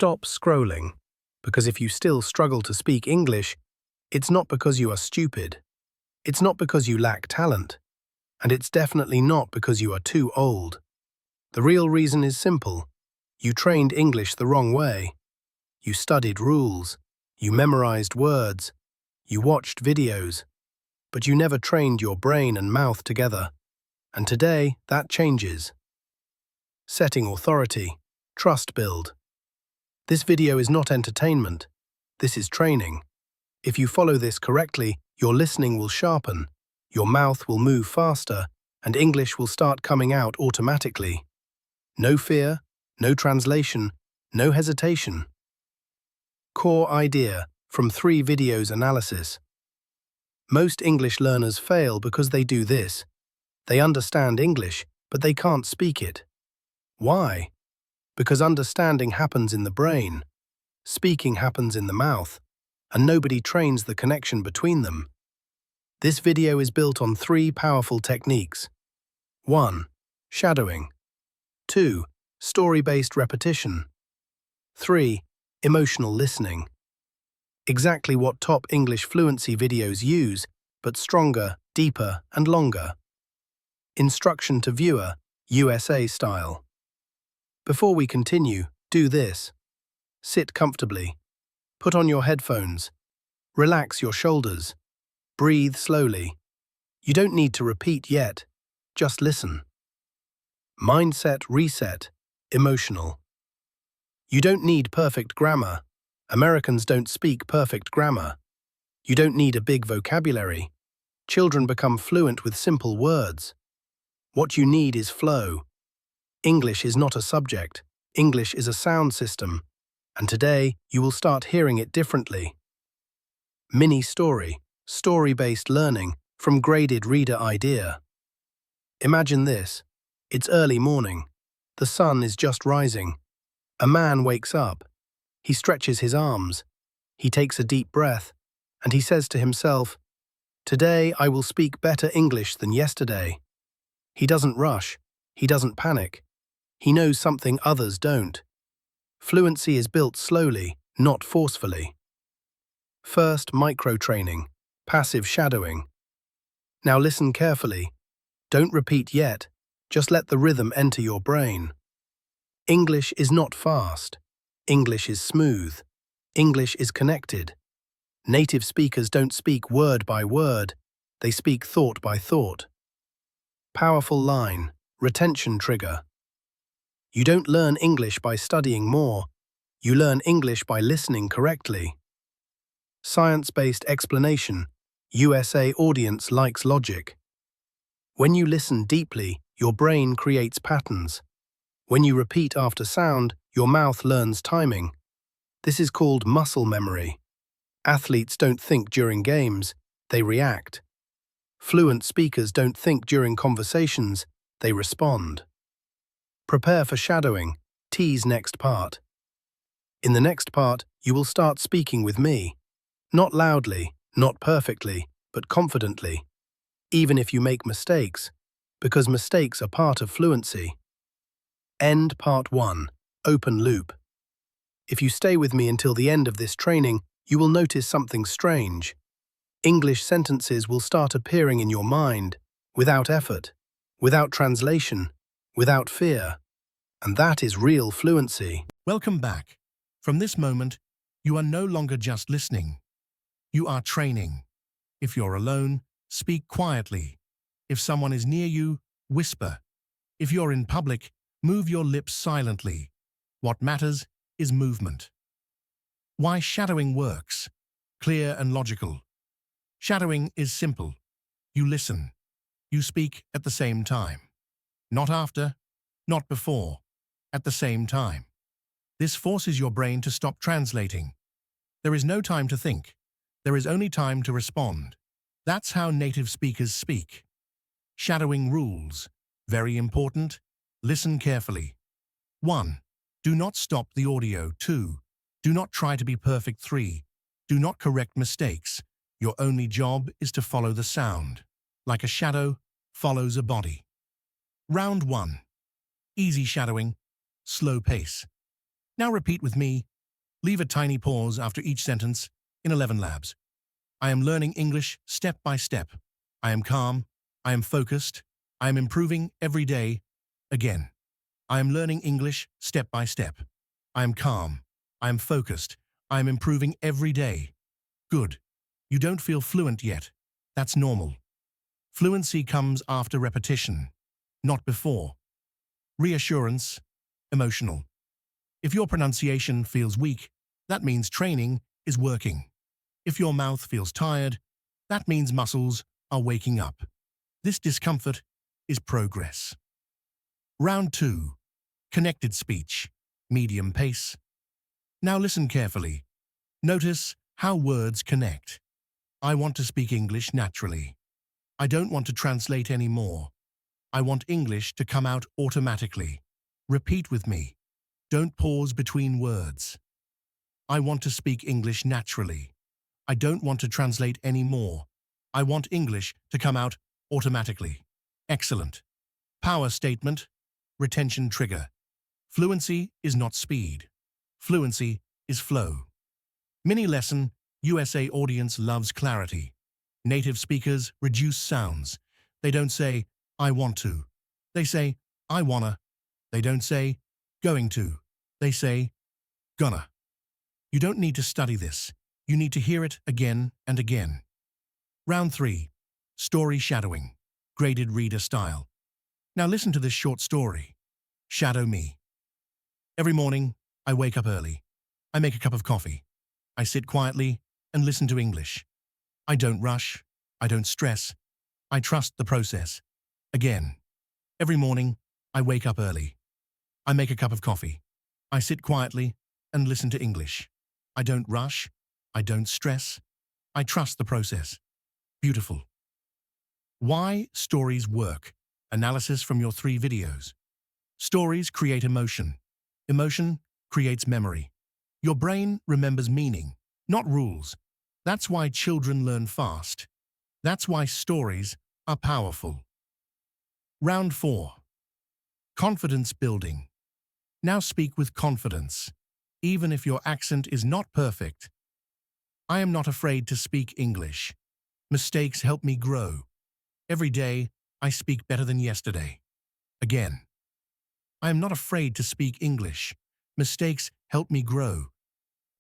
Stop scrolling, because if you still struggle to speak English, it's not because you are stupid. It's not because you lack talent. And it's definitely not because you are too old. The real reason is simple. You trained English the wrong way. You studied rules. You memorized words. You watched videos. But you never trained your brain and mouth together. And today, that changes. Setting authority. Trust build. This video is not entertainment. This is training. If you follow this correctly, your listening will sharpen, your mouth will move faster, and English will start coming out automatically. No fear, no translation, no hesitation. Core idea from 3 videos analysis. Most English learners fail because they do this. They understand English, but they can't speak it. Why? Because understanding happens in the brain, speaking happens in the mouth, and nobody trains the connection between them. This video is built on 3 powerful techniques. 1. Shadowing. 2. Story-based repetition. 3. Emotional listening. Exactly what top English fluency videos use, but stronger, deeper, and longer. Instruction to viewer, USA style. Before we continue, do this. Sit comfortably. Put on your headphones. Relax your shoulders. Breathe slowly. You don't need to repeat yet. Just listen. Mindset reset. Emotional. You don't need perfect grammar. Americans don't speak perfect grammar. You don't need a big vocabulary. Children become fluent with simple words. What you need is flow. English is not a subject. English is a sound system. And today, you will start hearing it differently. Mini story. Story-based learning from graded reader idea. Imagine this. It's early morning. The sun is just rising. A man wakes up. He stretches his arms. He takes a deep breath, and he says to himself, "Today I will speak better English than yesterday." He doesn't rush. He doesn't panic. He knows something others don't. Fluency is built slowly, not forcefully. First, micro-training, passive shadowing. Now listen carefully. Don't repeat yet. Just let the rhythm enter your brain. English is not fast. English is smooth. English is connected. Native speakers don't speak word by word. They speak thought by thought. Powerful line, retention trigger. You don't learn English by studying more. You learn English by listening correctly. Science-based explanation. USA audience likes logic. When you listen deeply, your brain creates patterns. When you repeat after sound, your mouth learns timing. This is called muscle memory. Athletes don't think during games, they react. Fluent speakers don't think during conversations, they respond. Prepare for shadowing. Tease next part. In the next part, you will start speaking with me. Not loudly, not perfectly, but confidently. Even if you make mistakes, because mistakes are part of fluency. End part 1. Open loop. If you stay with me until the end of this training, you will notice something strange. English sentences will start appearing in your mind, without effort, without translation, without fear. And that is real fluency. Welcome back. From this moment, you are no longer just listening. You are training. If you're alone, speak quietly. If someone is near you, whisper. If you're in public, move your lips silently. What matters is movement. Why shadowing works. Clear and logical. Shadowing is simple. You listen. You speak at the same time. Not after, not before. At the same time. This forces your brain to stop translating. There is no time to think. There is only time to respond. That's how native speakers speak. Shadowing rules. Very important. Listen carefully. 1. Do not stop the audio. 2. Do not try to be perfect. 3. Do not correct mistakes. Your only job is to follow the sound. Like a shadow follows a body. Round 1. Easy shadowing. Slow pace. Now repeat with me. Leave a tiny pause after each sentence in 11 labs. I am learning English step by step. I am calm. I am focused. I am improving every day. Again. I am learning English step by step. I am calm. I am focused. I am improving every day. Good. You don't feel fluent yet. That's normal. Fluency comes after repetition, not before. Reassurance, emotional. If your pronunciation feels weak, that means training is working. If your mouth feels tired, that means muscles are waking up. This discomfort is progress. Round 2. Connected speech, medium pace. Now listen carefully. Notice how words connect. I want to speak English naturally. I don't want to translate anymore. I want English to come out automatically. Repeat with me. Don't pause between words. I want to speak English naturally. I don't want to translate anymore. I want English to come out automatically. Excellent. Power statement, retention trigger. Fluency is not speed. Fluency is flow. Mini lesson, USA audience loves clarity. Native speakers reduce sounds. They don't say, I want to. They say, I wanna. They don't say, going to. They say, gonna. You don't need to study this. You need to hear it again and again. Round 3. Story shadowing. Graded reader style. Now listen to this short story. Shadow me. Every morning, I wake up early. I make a cup of coffee. I sit quietly and listen to English. I don't rush. I don't stress. I trust the process. Again. Every morning, I wake up early. I make a cup of coffee. I sit quietly and listen to English. I don't rush. I don't stress. I trust the process. Beautiful. Why stories work. Analysis from your 3 videos. Stories create emotion. Emotion creates memory. Your brain remembers meaning, not rules. That's why children learn fast. That's why stories are powerful. Round 4. Confidence building. Now speak with confidence, even if your accent is not perfect. I am not afraid to speak English. Mistakes help me grow. Every day, I speak better than yesterday. Again. I am not afraid to speak English. Mistakes help me grow.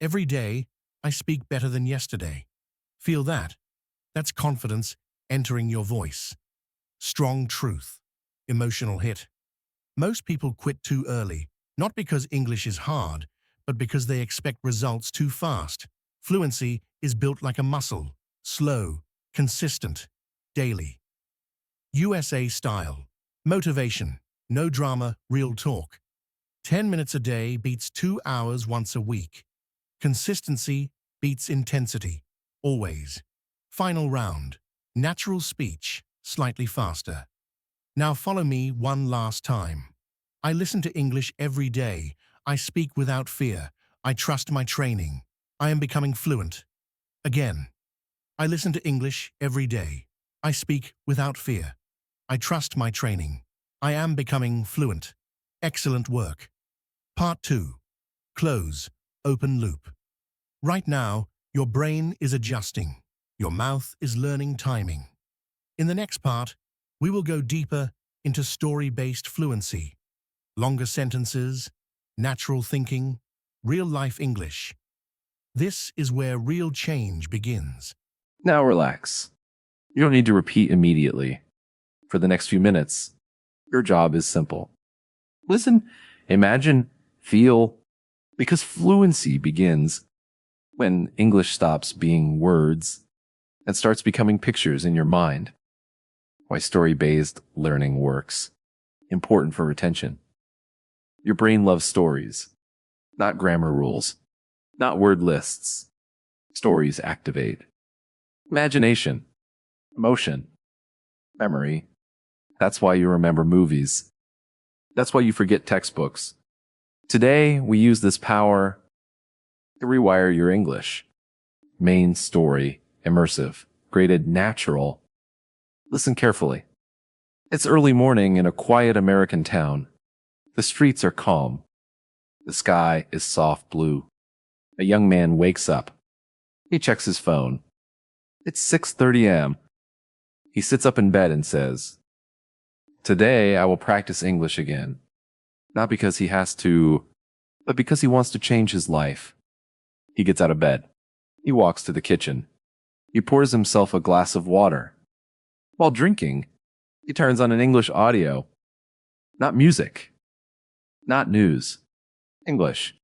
Every day, I speak better than yesterday. Feel that? That's confidence entering your voice. Strong truth. Emotional hit. Most people quit too early, not because English is hard, but because they expect results too fast. Fluency is built like a muscle, slow, consistent, daily. USA style. Motivation. No drama, real talk. 10 minutes a day beats 2 hours once a week. Consistency beats intensity. Always. Final round. Natural speech, slightly faster. Now follow me one last time. I listen to English every day. I speak without fear. I trust my training. I am becoming fluent. Again. I listen to English every day. I speak without fear. I trust my training. I am becoming fluent. Excellent work. Part 2. Close, open loop. Right now, your brain is adjusting. Your mouth is learning timing. In the next part, we will go deeper into story-based fluency, longer sentences, natural thinking, real-life English. This is where real change begins. Now relax. You don't need to repeat immediately. For the next few minutes, your job is simple. Listen, imagine, feel, because fluency begins when English stops being words and starts becoming pictures in your mind. Why story-based learning works. Important for retention. Your brain loves stories, not grammar rules, not word lists. Stories activate imagination, emotion, memory. That's why you remember movies. That's why you forget textbooks. Today, we use this power to rewire your English. Main story, immersive, graded natural. Listen carefully. It's early morning in a quiet American town. The streets are calm. The sky is soft blue. A young man wakes up. He checks his phone. It's 6:30 a.m. He sits up in bed and says, "Today I will practice English again." Not because he has to, but because he wants to change his life. He gets out of bed. He walks to the kitchen. He pours himself a glass of water. While drinking, he turns on an English audio. Not music. Not news. English.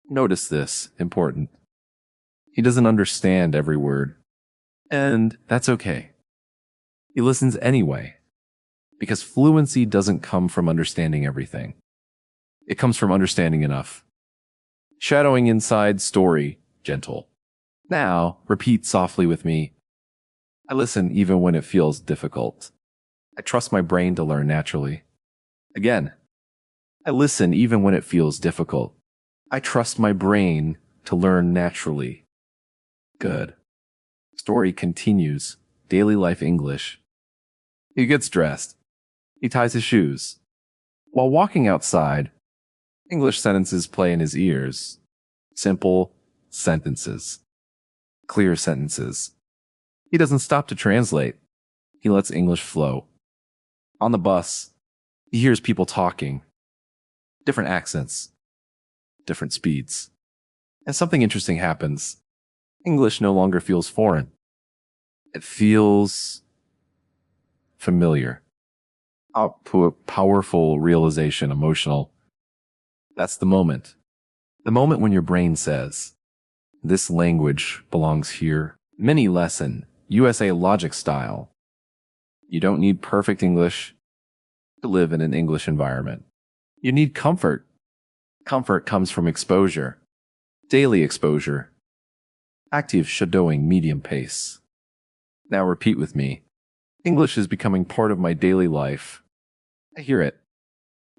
Notice this, important. He doesn't understand every word. And that's okay. He listens anyway. Because fluency doesn't come from understanding everything. It comes from understanding enough. Shadowing inside story, gentle. Now, repeat softly with me. I listen even when it feels difficult. I trust my brain to learn naturally. Again, I listen even when it feels difficult. I trust my brain to learn naturally. Good. Story continues. Daily life English. He gets dressed. He ties his shoes. While walking outside, English sentences play in his ears. Simple sentences. Clear sentences. He doesn't stop to translate. He lets English flow. On the bus, he hears people talking. Different accents. Different speeds. And something interesting happens. English no longer feels foreign. It feels familiar. A powerful realization, emotional. That's the moment. The moment when your brain says, this language belongs here. Mini lesson, USA logic style. You don't need perfect English to live in an English environment. You need comfort. Comfort comes from exposure. Daily exposure. Active shadowing medium pace. Now repeat with me. English is becoming part of my daily life. I hear it.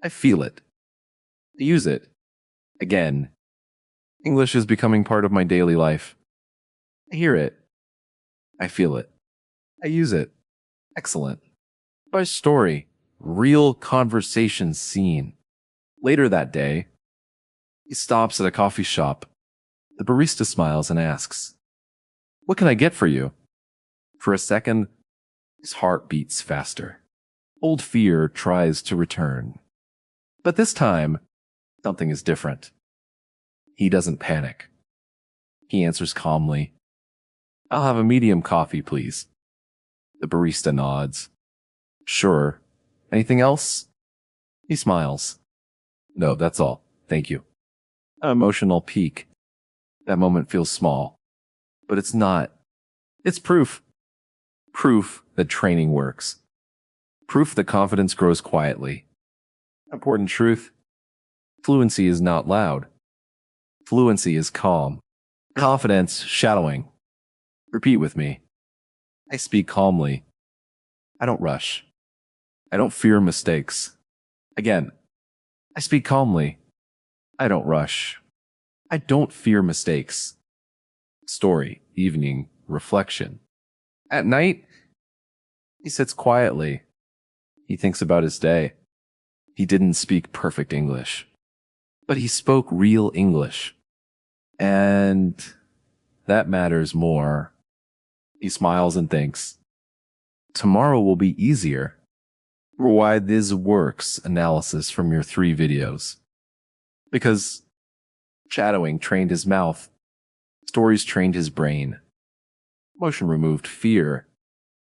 I feel it. I use it. Again. English is becoming part of my daily life. I hear it. I feel it. I use it. Excellent. By story, real conversation scene. Later that day, he stops at a coffee shop. The barista smiles and asks, "What can I get for you?" For a second, his heart beats faster. Old fear tries to return. But this time, something is different. He doesn't panic. He answers calmly, "I'll have a medium coffee, please." The barista nods. "Sure. Anything else?" He smiles. "No, that's all. Thank you." An emotional peak. That moment feels small. But it's not. It's proof. Proof that training works. Proof that confidence grows quietly. Important truth. Fluency is not loud. Fluency is calm. Confidence shadowing. Repeat with me. I speak calmly. I don't rush. I don't fear mistakes. Again, I speak calmly. I don't rush. I don't fear mistakes. Story, evening, reflection. At night, he sits quietly. He thinks about his day. He didn't speak perfect English, but he spoke real English. And that matters more. He smiles and thinks, tomorrow will be easier. Why this works analysis from your 3 videos. Because shadowing trained his mouth. Stories trained his brain. Motion removed fear.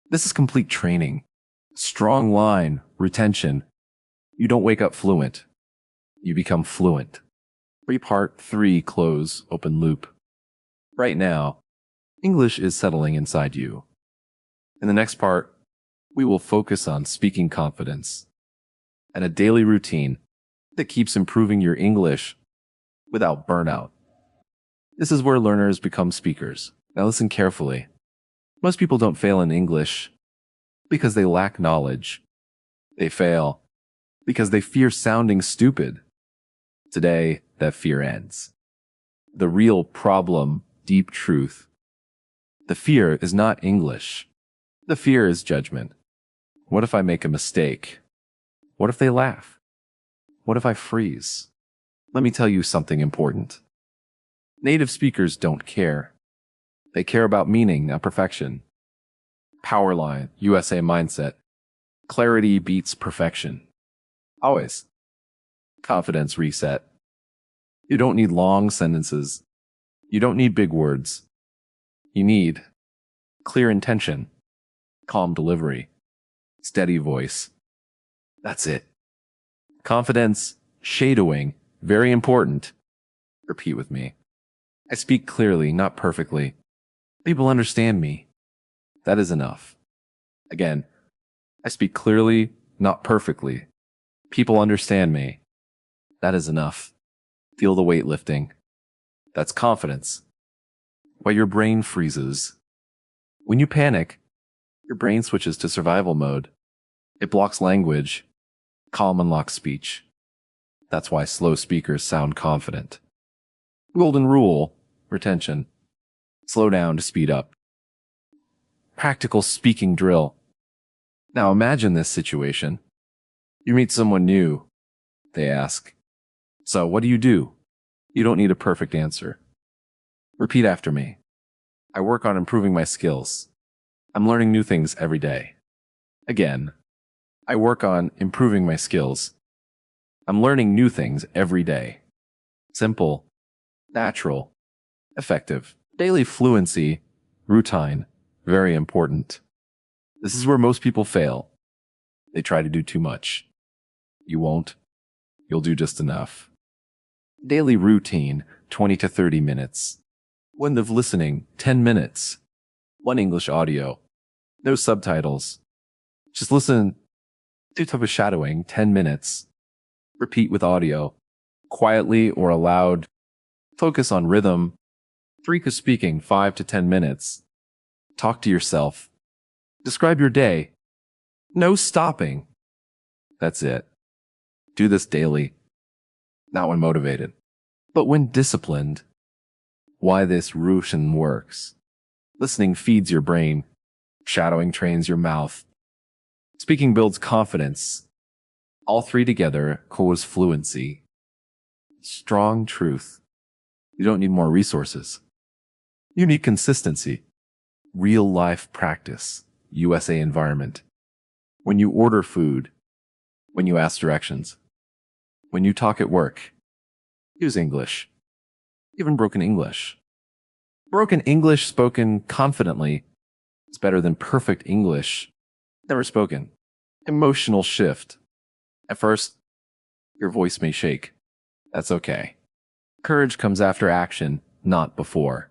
This is complete training. Strong line, retention. You don't wake up fluent. You become fluent. 3-part, 3 close, open loop. Right now, English is settling inside you. In the next part, we will focus on speaking confidence and a daily routine that keeps improving your English without burnout. This is where learners become speakers. Now listen carefully. Most people don't fail in English because they lack knowledge. They fail because they fear sounding stupid. Today, that fear ends. The real problem, deep truth. The fear is not English. The fear is judgment. What if I make a mistake? What if they laugh? What if I freeze? Let me tell you something important. Native speakers don't care. They care about meaning, not perfection. Powerline, USA mindset. Clarity beats perfection. Always. Confidence reset. You don't need long sentences. You don't need big words. You need clear intention, calm delivery, steady voice. That's it. Confidence, shadowing, very important. Repeat with me. I speak clearly, not perfectly. People understand me. That is enough. Again, I speak clearly, not perfectly. People understand me. That is enough. Feel the weight lifting. That's confidence. While your brain freezes. When you panic, your brain switches to survival mode. It blocks language. Calm unlocks speech. That's why slow speakers sound confident. Golden rule, retention. Slow down to speed up. Practical speaking drill. Now imagine this situation. You meet someone new. They ask, "So what do you do?" You don't need a perfect answer. Repeat after me. I work on improving my skills. I'm learning new things every day. Again, I work on improving my skills. I'm learning new things every day. Simple, natural, effective. Daily fluency, routine, very important. This is where most people fail. They try to do too much. You won't. You'll do just enough. Daily routine, 20 to 30 minutes. One of listening, 10 minutes. One English audio. No subtitles. Just listen. Do type of shadowing, 10 minutes. Repeat with audio. Quietly or aloud. Focus on rhythm. 3 to speaking, 5 to 10 minutes. Talk to yourself. Describe your day. No stopping. That's it. Do this daily. Not when motivated, but when disciplined. Why this routine works. Listening feeds your brain. Shadowing trains your mouth. Speaking builds confidence. All three together cause fluency. Strong truth. You don't need more resources. You need consistency. Real life practice. USA environment. When you order food. When you ask directions. When you talk at work. Use English. Even broken English. Broken English spoken confidently is better than perfect English never spoken. Emotional shift. At first, your voice may shake. That's okay. Courage comes after action, not before.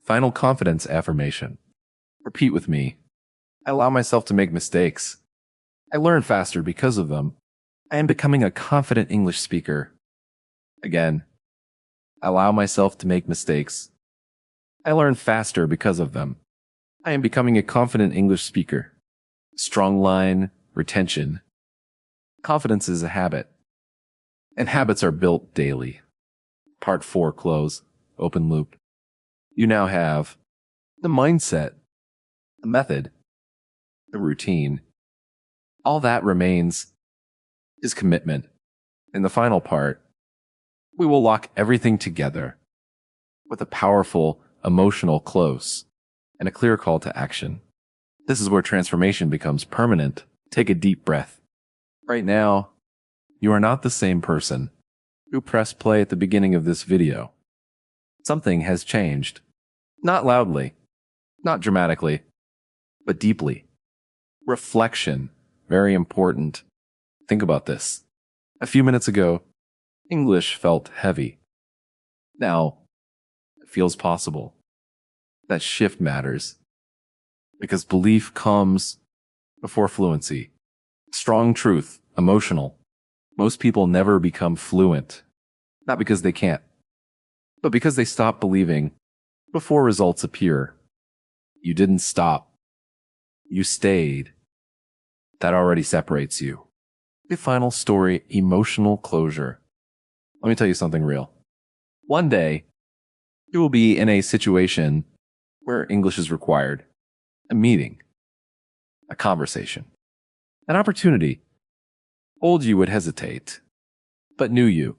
Final confidence affirmation. Repeat with me. I allow myself to make mistakes. I learn faster because of them. I am becoming a confident English speaker. Again, I allow myself to make mistakes. I learn faster because of them. I am becoming a confident English speaker. Strong line, retention. Confidence is a habit, and habits are built daily. Part 4 close, open loop. You now have the mindset, the method, the routine. All that remains is commitment. In the final part, we will lock everything together with a powerful emotional close and a clear call to action. This is where transformation becomes permanent. Take a deep breath. Right now, you are not the same person who pressed play at the beginning of this video. Something has changed. Not loudly, not dramatically, but deeply. Reflection, very important. Think about this. A few minutes ago, English felt heavy. Now, it feels possible. That shift matters. Because belief comes before fluency. Strong truth, emotional. Most people never become fluent. Not because they can't, but because they stop believing before results appear. You didn't stop. You stayed. That already separates you. The final story, emotional closure. Let me tell you something real. One day, you will be in a situation where English is required. A meeting. A conversation. An opportunity. Old you would hesitate, but new you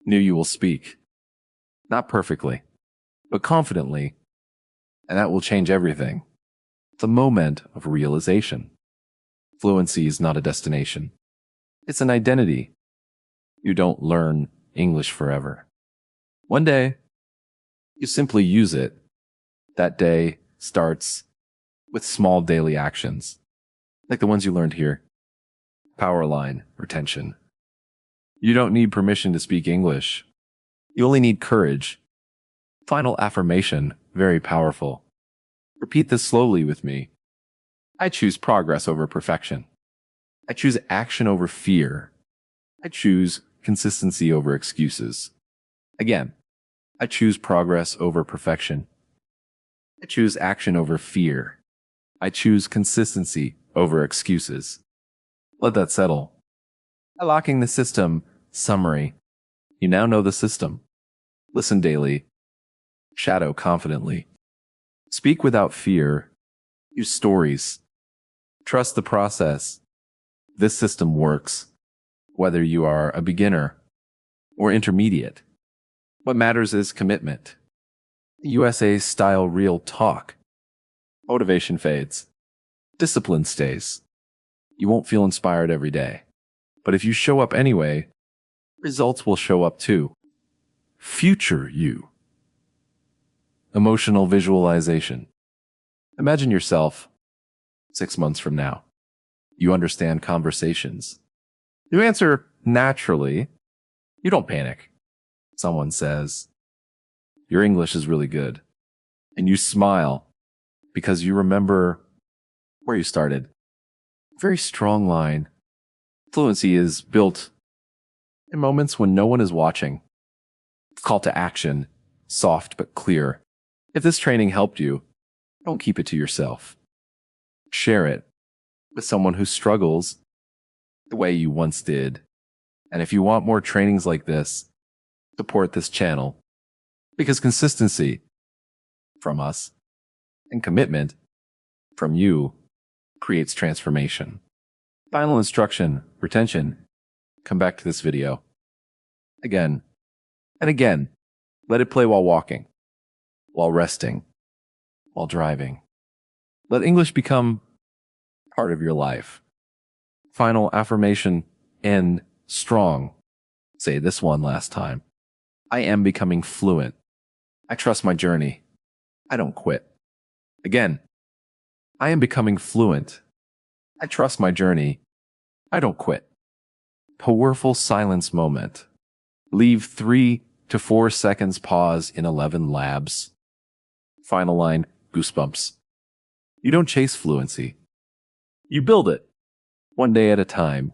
Knew you will speak. Not perfectly, but confidently. And that will change everything. It's a moment of realization. Fluency is not a destination. It's an identity. You don't learn English forever. One day, you simply use it. That day starts with small daily actions, like the ones you learned here. Power line retention. You don't need permission to speak English. You only need courage. Final affirmation, very powerful. Repeat this slowly with me. I choose progress over perfection. I choose action over fear. I choose consistency over excuses. Again, I choose progress over perfection. I choose action over fear. I choose consistency over excuses. Let that settle. Unlocking the system. Summary. You now know the system. Listen daily. Shadow confidently. Speak without fear. Use stories. Trust the process. This system works, whether you are a beginner or intermediate. What matters is commitment. USA-style real talk. Motivation fades. Discipline stays. You won't feel inspired every day. But if you show up anyway, results will show up too. Future you. Emotional visualization. Imagine yourself 6 months from now. You understand conversations. You answer naturally. You don't panic. Someone says, "Your English is really good." And you smile because you remember where you started. Very strong line. Fluency is built in moments when no one is watching. Call to action, soft but clear. If this training helped you, don't keep it to yourself. Share it with someone who struggles the way you once did. And if you want more trainings like this, support this channel. Because consistency from us and commitment from you creates transformation. Final instruction, retention. Come back to this video. Again and again. Let it play while walking, while resting, while driving. Let English become part of your life. Final affirmation, end strong. Say this one last time. I am becoming fluent. I trust my journey. I don't quit. Again, I am becoming fluent. I trust my journey. I don't quit. Powerful silence moment. Leave 3 to 4 seconds pause in 11 labs. Final line, goosebumps. You don't chase fluency. You build it, one day at a time.